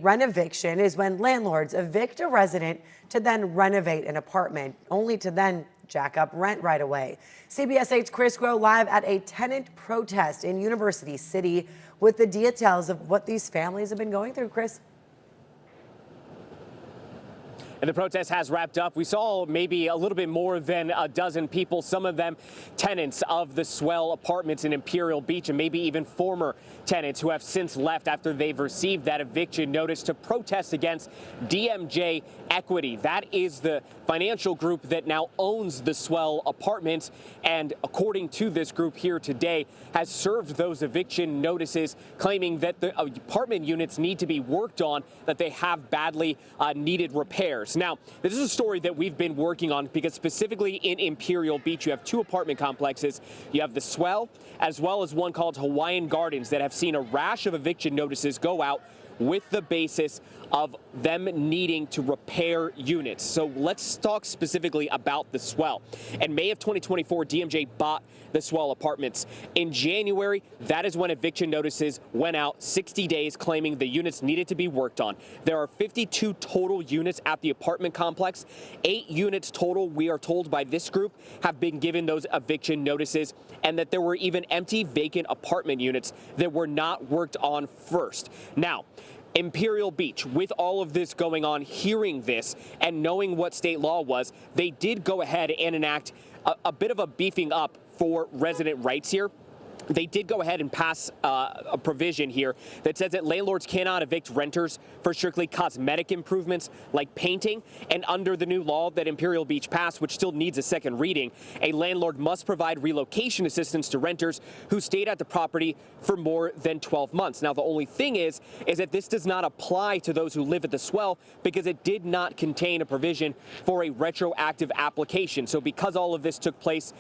Reno-viction is when landlords evict a resident to then renovate an apartment, only to then jack up rent right away. CBS 8's Chris Grow live at a tenant protest in University City with the details of what these families have been going through. Chris. And the protest has wrapped up. We saw maybe a little bit more than a dozen people, some of them tenants of the Swell Apartments in Imperial Beach, and maybe even former tenants who have since left after they've received that eviction notice to protest against DMJ Equity. That is the financial group that now owns the Swell Apartments, and according to this group here today, has served those eviction notices claiming that the apartment units need to be worked on, that they have badly needed repairs. Now, this is a story that we've been working on because specifically in Imperial Beach, you have two apartment complexes. You have the Swell as well as one called Hawaiian Gardens that have seen a rash of eviction notices go out with the basis of them needing to repair units. So let's talk specifically about the Swell. In May of 2024, DMJ bought the Swell Apartments. In January, that is when eviction notices went out, 60 days, claiming the units needed to be worked on. There are 52 total units at the apartment complex. 8 units total, we are told by this group, have been given those eviction notices, and that there were even empty vacant apartment units that were not worked on first. Now, Imperial Beach, with all of this going on, hearing this and knowing what state law was, they did go ahead and enact a bit of a beefing up for resident rights here. They did go ahead and pass a provision here that says that landlords cannot evict renters for strictly cosmetic improvements like painting. And under the new law that Imperial Beach passed, which still needs a second reading, a landlord must provide relocation assistance to renters who stayed at the property for more than 12 months. Now, the only thing is that this does not apply to those who live at the Swell because it did not contain a provision for a retroactive application. So because all of this took place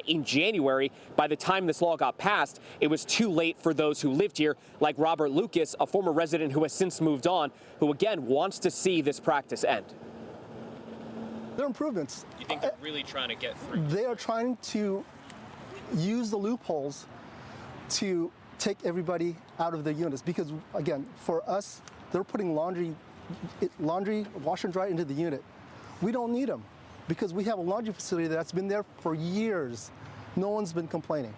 in January, by the time this law got passed, it was too late for those who lived here, like Robert Lucas, a former resident who has since moved on, who again wants to see this practice end. They're improvements. You think they're really trying to get through? They are trying to use the loopholes to take everybody out of the units because, again, for us, they're putting laundry, wash and dry into the unit. We don't need them because we have a laundry facility that's been there for years. No one's been complaining.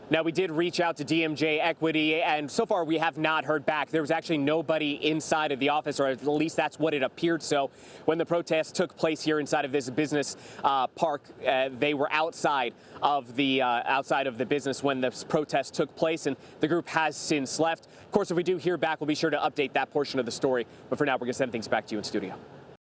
Now, we did reach out to DMJ Equity, and so far we have not heard back. There was actually nobody inside of the office, or at least that's what it appeared so. When the protest took place here inside of this business park, they were outside of the business when this protest took place, and the group has since left. Of course, if we do hear back, we'll be sure to update that portion of the story. But for now, we're going to send things back to you in studio.